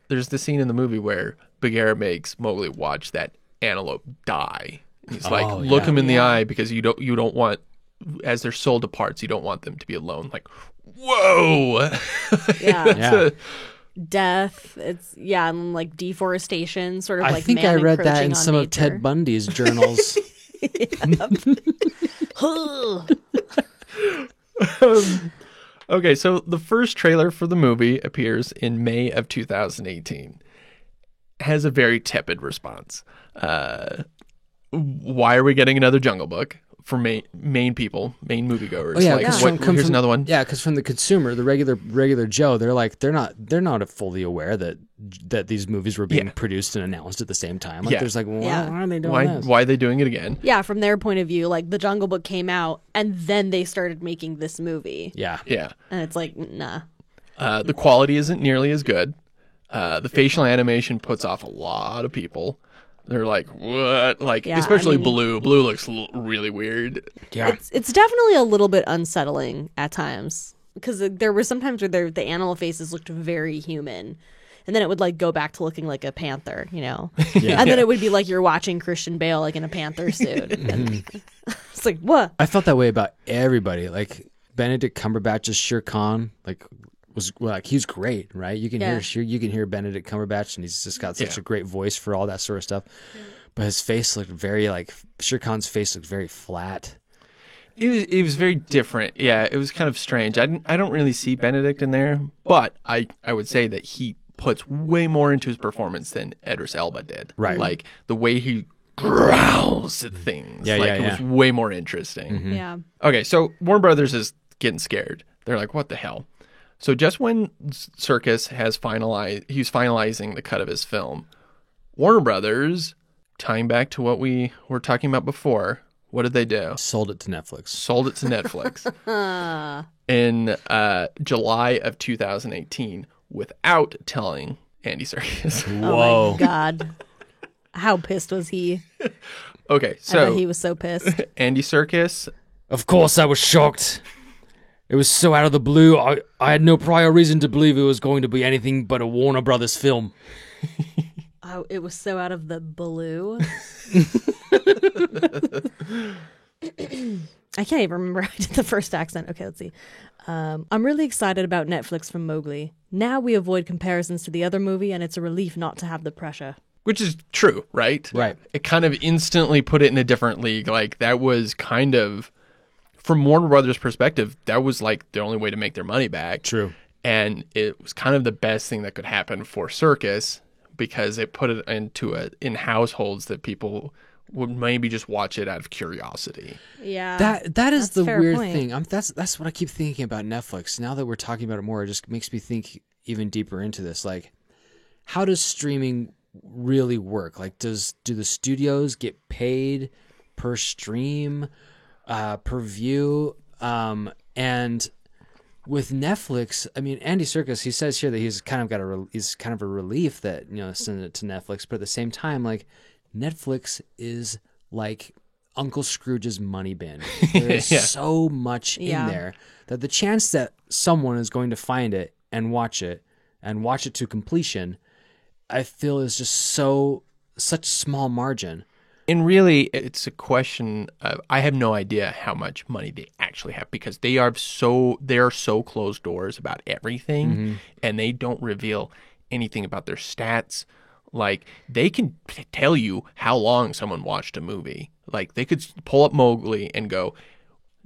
there's the scene in the movie where Bagheera makes Mowgli watch that antelope die. He's like, look him in the eye, because you don't want, as their soul departs, you don't want them to be alone. Like, whoa. Yeah. Death, and like deforestation, sort of like I think man I read that encroaching in on some of nature. Ted Bundy's journals. Okay, so the first trailer for the movie appears in May of 2018. Has a very tepid response. Why are we getting another Jungle Book for main moviegoers? Here's another one. Yeah, because from the consumer, the regular Joe, they're not fully aware that these movies were being produced and announced at the same time. Like, there's like, why are they doing this? Why are they doing it again? Yeah, from their point of view, like the Jungle Book came out and then they started making this movie. Yeah. And it's like, nah. The quality isn't nearly as good. The facial animation puts off a lot of people. They're like, what? Like, especially Blue. Blue looks really weird. Yeah. It's definitely a little bit unsettling at times, because there were some times where the animal faces looked very human. And then it would like go back to looking like a panther, you know? And then it would be like you're watching Christian Bale like in a panther suit. And it's like, what? I felt that way about everybody. Like Benedict Cumberbatch as Shere Khan, he's great, right? You can hear Benedict Cumberbatch, and he's just got such a great voice for all that sort of stuff. But his face looked very Shere Khan's face looked very flat. It was very different. Yeah, it was kind of strange. I don't really see Benedict in there, but I would say that he puts way more into his performance than Idris Elba did. Right. Like the way he growls at things. It was way more interesting. Mm-hmm. Yeah. Okay, so Warner Brothers is getting scared. They're like, what the hell? So just when Circus he's finalizing the cut of his film, Warner Brothers, tying back to what we were talking about before, what did they do? Sold it to Netflix. In July of 2018, without telling Andy Serkis. Whoa. Oh my God. How pissed was he? Okay, I so bet he was so pissed. Andy Serkis. Of course I was shocked. It was so out of the blue. I had no prior reason to believe it was going to be anything but a Warner Brothers film. Oh, it was so out of the blue. I can't even remember how I did the first accent. Okay, let's see. I'm really excited about Netflix from Mowgli. Now we avoid comparisons to the other movie, and it's a relief not to have the pressure. Which is true, right? Right. It kind of instantly put it in a different league. Like, that was kind of, from Warner Brothers' perspective, that was like the only way to make their money back. True. And it was kind of the best thing that could happen for Circus, because it put it in households that people would maybe just watch it out of curiosity. Yeah. That is the fair weird point. thing. That's what I keep thinking about Netflix. Now that we're talking about it more, it just makes me think even deeper into this. Like, how does streaming really work? Like, do the studios get paid per stream, per view? And with Netflix, I mean, Andy Serkis, he says here that he's kind of a relief that, send it to Netflix, but at the same time, like, Netflix is like Uncle Scrooge's money bin. There is so much in there that the chance that someone is going to find it and watch it to completion, I feel is just such small margin. And really, it's a question of, I have no idea how much money they actually have, because they are so closed doors about everything, and they don't reveal anything about their stats. Like, they can tell you how long someone watched a movie. Like, they could pull up Mowgli and go,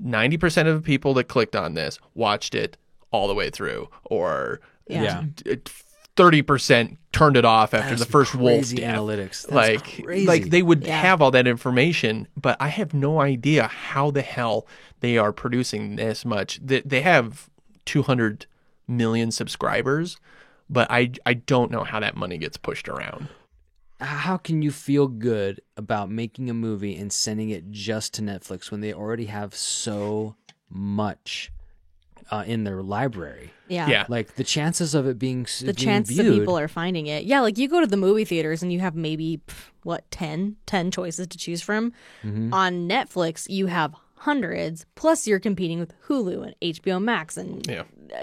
90% of the people that clicked on this watched it all the way through, or 30% turned it off after the first wolf crazy death. Analytics. That's like crazy. Like, they would have all that information, but I have no idea how the hell they are producing this much. They have 200 million subscribers, but I don't know how that money gets pushed around. how can you feel good about making a movie and sending it just to Netflix when they already have so much in their library? Yeah. Yeah. Like the chances of it being The chance that people are finding it. Yeah, like you go to the movie theaters and you have maybe, 10 choices to choose from. On Netflix, you have hundreds, plus you're competing with Hulu and HBO Max and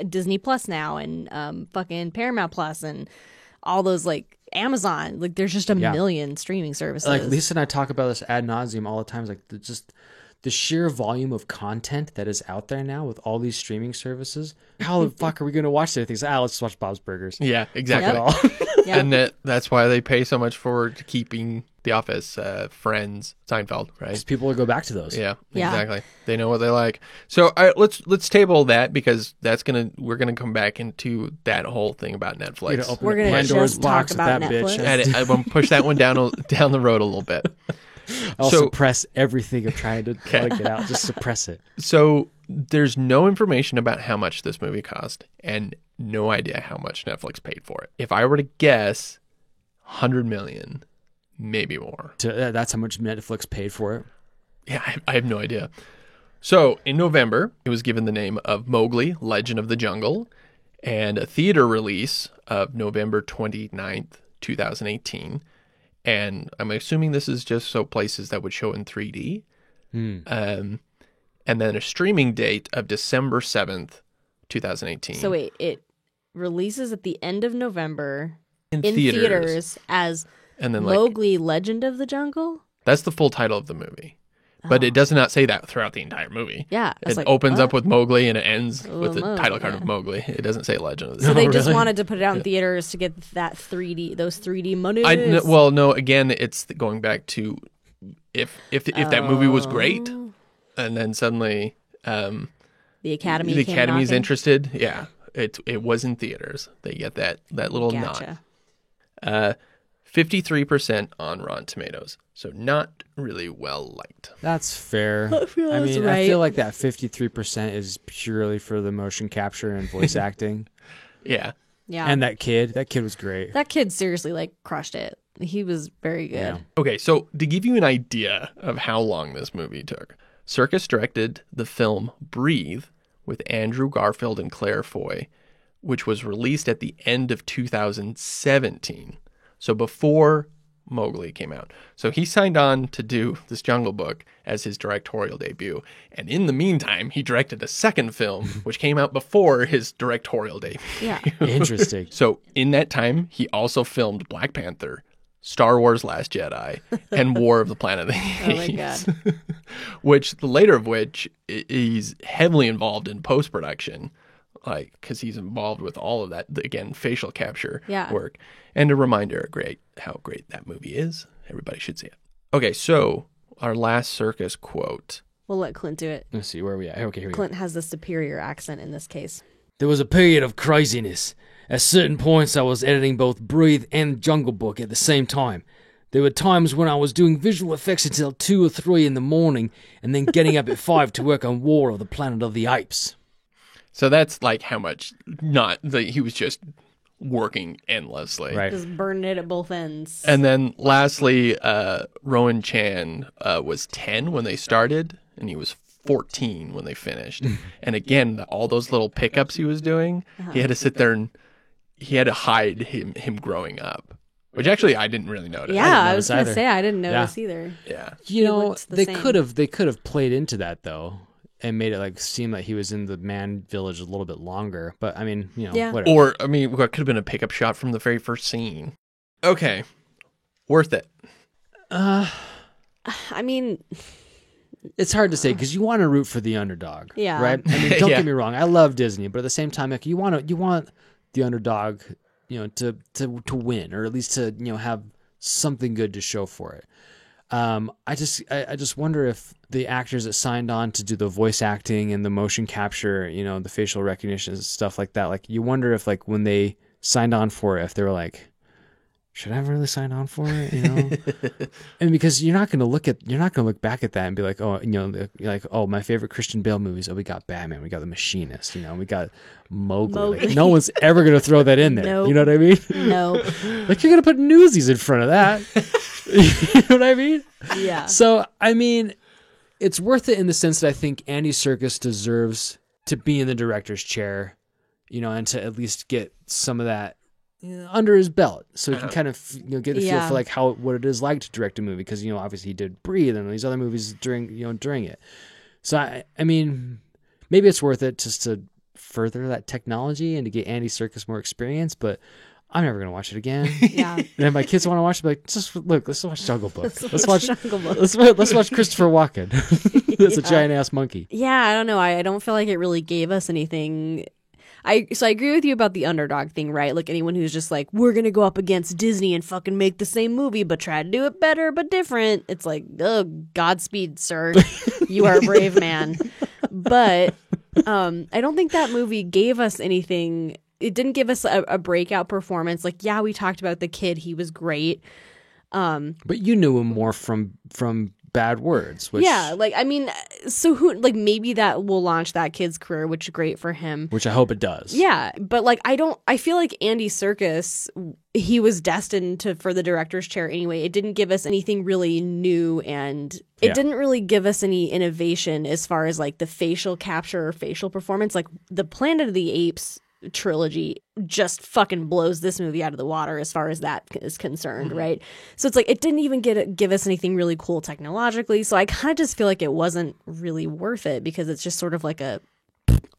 Disney Plus now and fucking Paramount Plus and all those like Amazon. Like there's just a million streaming services. Like Lisa and I talk about this ad nauseum all the time. Like the sheer volume of content that is out there now with all these streaming services. How the fuck are we going to watch everything? Let's just watch Bob's Burgers. Yeah, exactly. Yep. And that's why they pay so much for keeping The Office, Friends, Seinfeld, right? Because people will go back to those. Yeah, Yeah. exactly. They know what they like. So let's table that because we're gonna come back into that whole thing about Netflix. We're gonna Pandora's just box talk with about that Netflix. bitch. And I'm gonna push that one down the road a little bit. I'll So- suppress everything I'm trying to get out. Just suppress it. So there's no information about how much this movie cost, and no idea how much Netflix paid for it. If I were to guess, 100 million, maybe more. That's how much Netflix paid for it. Yeah, I have no idea. So in November, it was given the name of Mowgli, Legend of the Jungle, and a theater release of November 29th, 2018. And I'm assuming this is just so places that would show in 3D. And then a streaming date of December 7th, 2018. So wait, it releases at the end of November in theaters as And then Mowgli, Legend of the Jungle? that's the full title of the movie. But it does not say that throughout the entire movie. Yeah. I was It like, opens what? up with Mowgli and it ends with the Mowgli, title card yeah. of Mowgli. It doesn't say Legend of the So Jungle. they just really? wanted to put it out in theaters to get that 3D, those 3D monies. No, again, it's going back to if that movie was great, and then suddenly the Academy. the came Academy's knocking. interested. Yeah, it was in theaters. They get that little Gotcha. nod. 53% on Rotten Tomatoes, so not really well liked. That's fair. I that's mean, I right. feel like that 53% is purely for the motion capture and voice acting. Yeah, Yeah. And that kid was great. that kid seriously like crushed it. He was very good. Yeah. Okay, so to give you an idea of how long this movie took, Serkis directed the film Breathe with Andrew Garfield and Claire Foy, which was released at the end of 2017. So before Mowgli came out. So he signed on to do this Jungle Book as his directorial debut. And in the meantime, he directed a second film, which came out before his directorial debut. Yeah. Interesting. So in that time, he also filmed Black Panther, Star Wars Last Jedi, and War of the Planet of the Apes. Oh my God. Which, the later of which, he's heavily involved in post-production, like, because he's involved with all of that, again, facial capture work. And a reminder, how great that movie is. Everybody should see it. Okay, so our last Serkis quote. We'll let Clint do it. Let's see, where are we at? Okay, here we go. Clint has the superior accent in this case. There was a period of craziness. At certain points, I was editing both Breathe and Jungle Book at the same time. There were times when I was doing visual effects until 2 or 3 in the morning and then getting up at 5 to work on War of the Planet of the Apes. So that's like how much he was just working endlessly. Right. Just burning it at both ends. And then lastly, Rowan Chan was 10 when they started, and he was 14 when they finished. And again, all those little pickups he was doing, he had to sit there and he had to hide him growing up, which actually I didn't really notice. Yeah, I notice was going to either. say I didn't notice either. Yeah. You know, looked the they same. could have played into that though and made it like seem like he was in the man village a little bit longer. But I mean, Yeah. whatever. Or, I mean, what could have been a pickup shot from the very first scene. Okay. Worth it. I mean, It's hard to say because you want to root for the underdog. Yeah. Right. I mean, don't Yeah. get me wrong. I love Disney, but at the same time, like you want the underdog, to win or at least to have something good to show for it. I just wonder if the actors that signed on to do the voice acting and the motion capture, the facial recognition stuff like that, like you wonder if like when they signed on for it, if they were like, should I have really signed on for it? You know, and because you're not going to look back at that and be like, oh, you know, like, oh, my favorite Christian Bale movies. Oh, we got Batman, we got The Machinist, you know, we got Mowgli. Like, no one's ever going to throw that in there. Nope. You know what I mean? No. Like, you're going to put Newsies in front of that. You know what I mean? Yeah. So, I mean, it's worth it in the sense that I think Andy Serkis deserves to be in the director's chair, you know, and to at least get some of that under his belt, so he can kind of get the feel for like what it is like to direct a movie, because you know obviously he did Breathe and these other movies during it. So I mean, maybe it's worth it just to further that technology and to get Andy Serkis more experience, but I'm never gonna watch it again. Yeah. And if my kids want to watch it, like, just look, let's watch Jungle Book. Let's watch Jungle Book. Let's watch Christopher Walken. That's a giant ass monkey. Yeah, I don't know. I don't feel like it really gave us anything. So I agree with you about the underdog thing, right? Like anyone who's just like, we're going to go up against Disney and fucking make the same movie, but try to do it better, but different. It's like, oh, Godspeed, sir. You are a brave man. But I don't think that movie gave us anything. It didn't give us a breakout performance. Like, yeah, we talked about the kid. He was great. But you knew him more from Bad Words, which, yeah, like, I mean, so who, like, maybe that will launch that kid's career, which is great for him. which I hope it does. Yeah, but like, I feel like Andy Serkis, he was destined for the director's chair anyway. It didn't give us anything really new, and it didn't really give us any innovation as far as like the facial capture or facial performance. Like the Planet of the Apes trilogy just fucking blows this movie out of the water as far as that is concerned, right? So it's like it didn't even give us anything really cool technologically. So I kind of just feel like it wasn't really worth it, because it's just sort of like a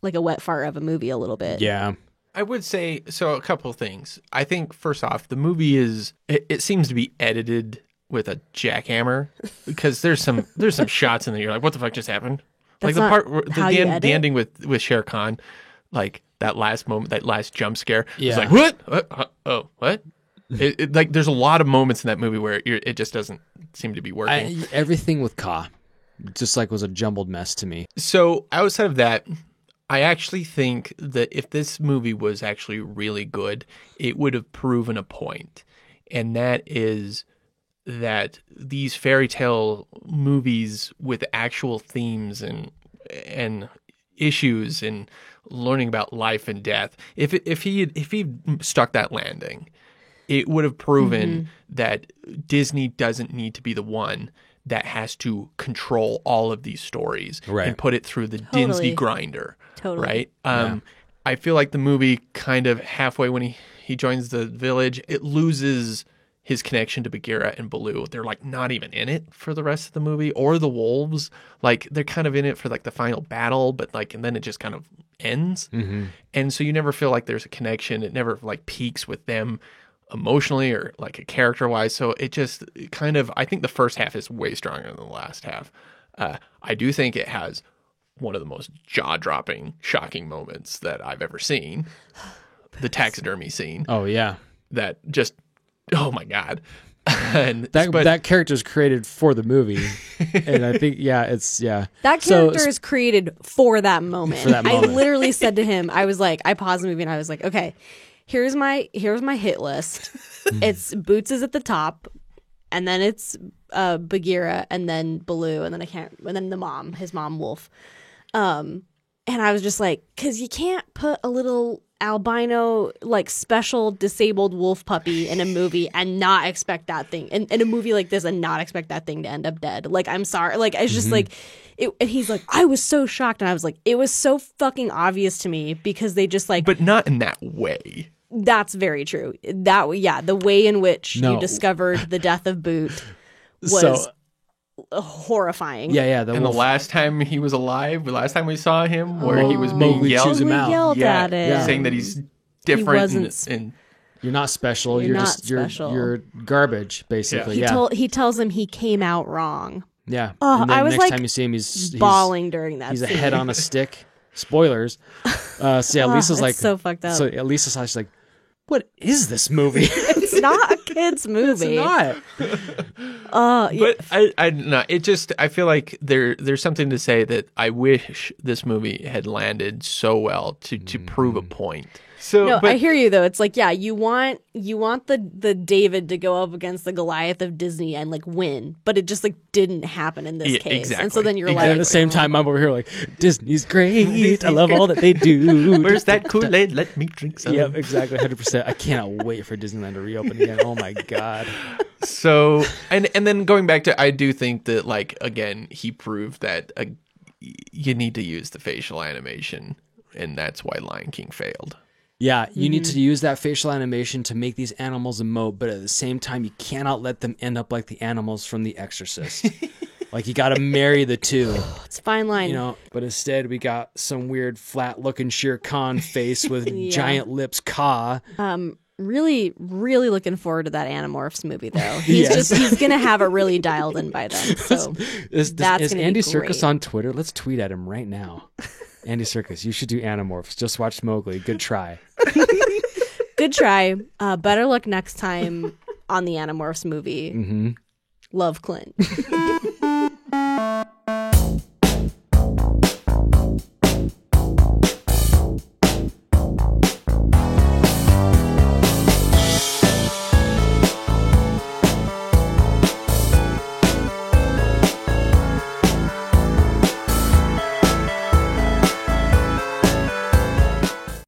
wet fart of a movie a little bit. Yeah. I would say, so a couple of things. I think first off, the movie it seems to be edited with a jackhammer, because there's some shots in there you're like, what the fuck just happened? That's like the not part where how you edit? the ending with Shere Khan, like that last moment, that last jump scare. Yeah. It's like, what? Oh, what? Like there's a lot of moments in that movie where it just doesn't seem to be working. Everything with Ka just like was a jumbled mess to me. So outside of that, I actually think that if this movie was actually really good, it would have proven a point. And that is that these fairy tale movies with actual themes and issues and learning about life and death, if he stuck that landing, it would have proven that Disney doesn't need to be the one that has to control all of these stories and put it through the Disney grinder. Right? I feel like the movie kind of halfway when he joins the village, it loses his connection to Bagheera and Baloo. They're like not even in it for the rest of the movie, or the wolves. Like they're kind of in it for like the final battle, but like, and then it just kind of ends. And so you never feel like there's a connection. It never like peaks with them emotionally or like a character wise. So it kind of, I think the first half is way stronger than the last half. I do think it has one of the most jaw-dropping, shocking moments that I've ever seen. The taxidermy scene. Oh yeah. That just, oh my God. And that character is created for the movie. And I think, that character is created for that moment. I literally said to him, I was like, I paused the movie and I was like, okay, here's my hit list. It's Boots is at the top, and then it's Bagheera, and then Baloo, and then the mom, his mom Wolf. And I was just like, because you can't put a little albino, like special disabled wolf puppy in a movie and not expect that thing in a movie like this and not expect that thing to end up dead. Like, I'm sorry. Like, it's just like, and he's like, I was so shocked. And I was like, it was so fucking obvious to me, because they just like, but not in that way. That's very true. The way in which you discovered the death of Boot was horrifying. Yeah. And the last time he was alive, the last time we saw him, where he was being Mowgli chews him out. Yelled at it. Saying that he's different. And you're not special. You're just special. You're garbage, basically. He tells him he came out wrong. Yeah. Oh, and then I was next like time you see him, he's bawling during that. He's scene. a head on a stick. Spoilers. Lisa's like, so fucked up. So Lisa's like, what is this movie? It's not a kid's movie. It's not. But I don't know. It just, I feel like there's something to say that I wish this movie had landed so well to prove a point. So, No, but I hear you though. It's like, yeah, you want the David to go up against the Goliath of Disney and like win, but it just like didn't happen in this Yeah, case. exactly. And so then you're And at like, the same time, I'm over here like, Disney's great. I love all that they do. where's that Kool-Aid? Let me drink some. Yep, exactly, 100%. I cannot wait for Disneyland to reopen again. Oh my god. So, and then going back to, I do think that, like, again, he proved that you need to use the facial animation, and that's why Lion King failed. Yeah, you need to use that facial animation to make these animals emote, but at the same time, you cannot let them end up like the animals from The Exorcist. Like, you got to marry the two. it's a fine line. You know, but instead we got some weird flat-looking Shere Khan face with giant lips, Ka. Really, really looking forward to that Animorphs movie though. He's gonna have it really dialed in by then. So Is gonna be Andy great. Serkis on Twitter? Let's tweet at him right now. Andy Serkis, you should do Animorphs. Just watch Mowgli. Good try. good try. Better luck next time on the Animorphs movie. Love, Clint.